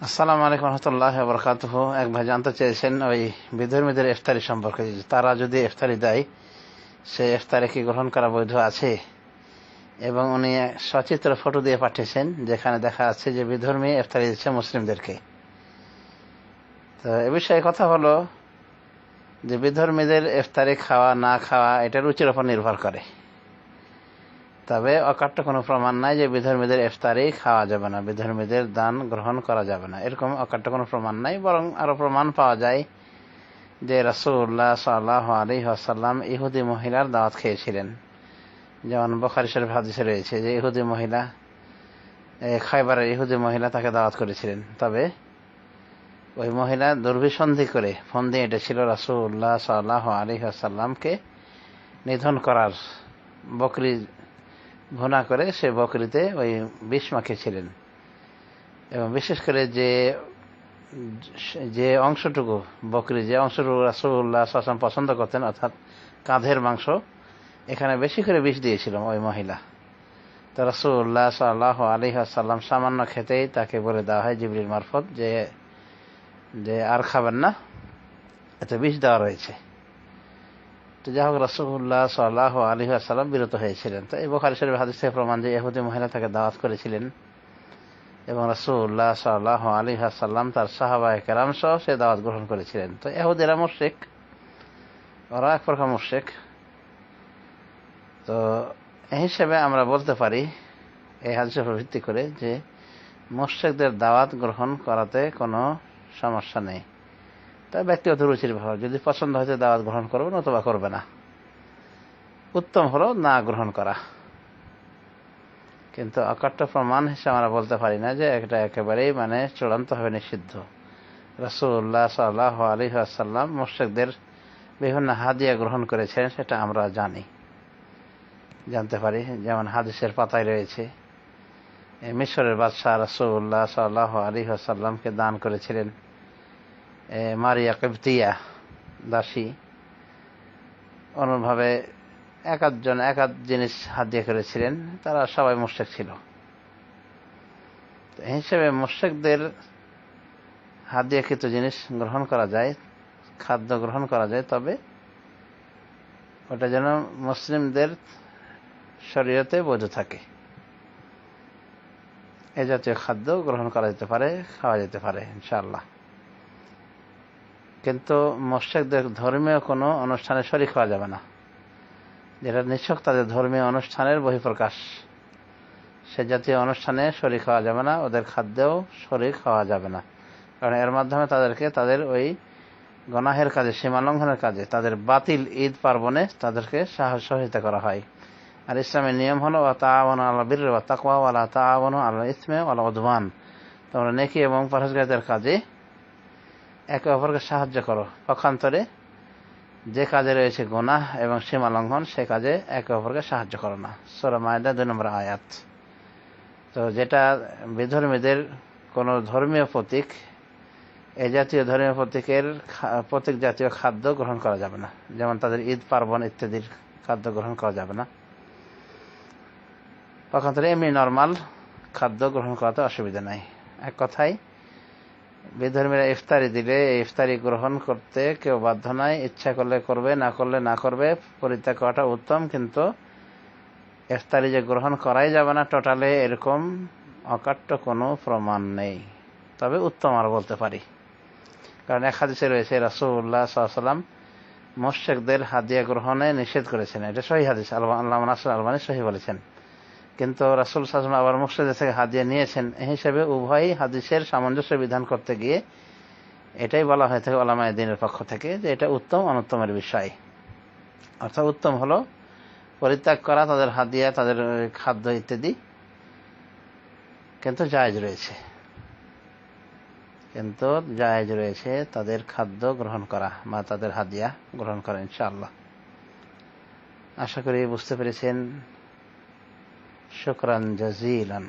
আসসালামু আলাইকুম রহমতুল্লাহ বরকাতুহু। এক ভাই জানতে চেয়েছেন ওই বিধর্মীদের ইফতারি সম্পর্কে, তারা যদি ইফতারি দেয় সে ইফতারি কি গ্রহণ করা বৈধ আছে, এবং উনি সচিত্র ফটো দিয়ে পাঠিয়েছেন যেখানে দেখা যাচ্ছে যে বিধর্মী ইফতারি দিচ্ছে মুসলিমদেরকে। তো এ বিষয়ে কথা হলো যে বিধর্মীদের ইফতারি খাওয়া না খাওয়া এটা রুচির উপর নির্ভর করে। তবে অকাট্য কোনো প্রমাণ নাই যে বিধর্মীদের ইফতারি খাওয়া যাবে না, বিধর্মীদের দান গ্রহণ করা যাবে না, এরকম অকাট্য কোনো প্রমাণ নাই। বরং আরো প্রমাণ পাওয়া যায় যে রাসূলুল্লাহ সাল্লাল্লাহু আলাইহি ওয়াসাল্লাম ইহুদি মহিলার দাওয়াত খেয়েছিলেন। যেমন বুখারী শরীফ হাদিসে রয়েছে যে ইহুদি মহিলা, খায়বারের ইহুদি মহিলা তাকে দাওয়াত করেছিলেন। তবে ওই মহিলা দুর্বিসন্ধি করে ফোন দিয়ে এটেছিল রাসূলুল্লাহ সাল্লাল্লাহু আলাইহি ওয়াসাল্লামকে নিধন করার। বকরি ভুনা করে সে বকরিতে ওই বিষ মাখিয়েছিলেন, এবং বিশেষ করে যে অংশটুকু বকরি, যে অংশটুকু রাসূলুল্লাহ সাল্লাল্লাহু আলাইহি ওয়াসাল্লাম পছন্দ করতেন, অর্থাৎ কাঁধের মাংস, এখানে বেশি করে বিষ দিয়েছিল ওই মহিলা। তো রাসূলুল্লাহ সাল্লাল্লাহু আলাইহি ওয়াসাল্লাম সামান্য খেতেই তাকে বলে দেওয়া হয় জিবরিল মারফত যে আর খাবেন না, এতে বিষ দেওয়া রয়েছে। তো যাই হোক, রাসূলুল্লাহ সাল্লাল্লাহু আলাইহি ওয়াসাল্লাম বিরত হয়েছিলেন। তো এই বুখারী শরীফের হাদিস থেকে প্রমাণ যে ইহুদি মহিলা তাকে দাওয়াত করেছিলেন, এবং রাসূলুল্লাহ সাল্লাল্লাহু আলাইহি ওয়াসাল্লাম তার সাহাবায়ে কেরাম সহ সে দাওয়াত গ্রহণ করেছিলেন। তো ইহুদিরা মুশরিক, ওরা এক প্রকার মুশরিক। তো এই হিসেবে আমরা বলতে পারি এই হাদিসের উপর ভিত্তি করে যে মুশরিকদের দাওয়াত গ্রহণ করাতে কোনো সমস্যা নেই। তাই ব্যক্তিগত রুচির ব্যাপার, যদি পছন্দ হয়তো দাওয়াত গ্রহণ করবে, নতুবা করবে না। উত্তম হলো না গ্রহণ করা। কিন্তু অকাট্য প্রমাণ হিসেবে আমরা বলতে পারি না যে এটা একেবারেই চূড়ান্তভাবে নিষিদ্ধ। রাসূলুল্লাহ সাল্লাল্লাহু আলাইহি ওয়াসাল্লাম মুশরিকদের বিভিন্ন হাদিয়া গ্রহণ করেছেন, সেটা আমরা জানতে পারি। যেমন হাদিসের পাতায় রয়েছে মিশরের বাদশাহ রাসূলুল্লাহ সাল্লাল্লাহু আলাইহি ওয়াসাল্লামকে দান করেছিলেন মারিয়া কিবতিয়া দাসী। অনুভাবে এক আধ জিনিস হাদিয়া করেছিলেন, তারা সবাই মুশরিক ছিল। এই হিসেবে মুশরিকদের হাদিয়াকৃত জিনিস গ্রহণ করা যায়, খাদ্য গ্রহণ করা যায়, তবে ওটা যেন মুসলিমদের শরীয়তে বৈধ থাকে। এ জাতীয় খাদ্য গ্রহণ করা যেতে পারে, খাওয়া যেতে পারে ইনশাআল্লাহ। কিন্তু মুশরিকদের ধর্মীয় কোনো অনুষ্ঠানে শরীক হওয়া যাবে না, যেটা নিছক তাদের ধর্মীয় অনুষ্ঠানের বহিঃপ্রকাশ। সে জাতীয় অনুষ্ঠানে শরীক হওয়া যাবে না, ওদের খাদ্যেও শরীক হওয়া যাবে না, কারণ এর মাধ্যমে তাদেরকে তাদের ওই গুনাহের কাজে, সীমা লঙ্ঘনের কাজে, তাদের বাতিল ঈদ পার্বণে তাদেরকে সহযোগিতা করা হয়। আর ইসলামের নিয়ম হলো তাআওয়ানু আলাল বিররি ওয়াত তাকওয়া ওয়া লা তাআওয়ানু আলাল ইসমি ওয়াল উদওয়ান। তোমরা নেকি এবং পরহেজগারিতার কাজে একে অপরকে সাহায্য করো, পক্ষান্তরে যে কাজে রয়েছে গুনাহ এবং সীমা লঙ্ঘন সে কাজে একে অপরকে সাহায্য করো না। সূরা মায়েদা 2 নম্বর আয়াত। তো যেটা বিধর্মীদের কোন ধর্মীয় প্রতীক, এই জাতীয় ধর্মীয় প্রতীক জাতীয় খাদ্য গ্রহণ করা যাবে না। যেমন তাদের ঈদ পার্বণ ইত্যাদির খাদ্য গ্রহণ করা যাবে না। পক্ষান্তরে এমনি নর্মাল খাদ্য গ্রহণ করাতে অসুবিধা নাই। এক কথায়, বিধর্মীরা ইফতারি দিলে ইফতারি গ্রহণ করতে কেউ বাধ্য নাই। ইচ্ছা করলে করবে, না করলে না করবে, পরিত্যাগ করাটা উত্তম। কিন্তু ইফতারি যে গ্রহণ করাই যাবে না টোটালে, এরকম অকাট্য কোনো প্রমাণ নেই। তবে উত্তম আর বলতে পারি, কারণ এক হাদিসে রয়েছে রাসূলুল্লাহ সাল্লাল্লাহু আলাইহি ওয়াসাল্লাম মুশরিকদের হাদিয়া গ্রহণে নিষেধ করেছেন। এটা সহিহ হাদিস, আল্লামা নাসির আলবানী সহিহ বলেছেন। কিন্তু রাসূল সাল্লাল্লাহু আলাইহি ওয়াসাল্লাম আবার মুশরিকদের থেকে হাদিয়া নিয়েছেন। এই হিসেবে উভয় হাদিসের সামঞ্জস্য বিধান করতে গিয়ে এটাই বলা হয়ে থাকে উলামায়ে দ্বীনের পক্ষ থেকে যে এটা উত্তম অনুত্তমের বিষয়। অর্থাৎ উত্তম হলো পরিত্যাগ করা তাদের হাদিয়া, তাদের খাদ্য ইত্যাদি, কিন্তু জায়েজ রয়েছে তাদের খাদ্য গ্রহণ করা বা তাদের হাদিয়া গ্রহণ করা ইনশাআল্লাহ। আশা করি বুঝতে পেরেছেন। শুকরান জাজিলান।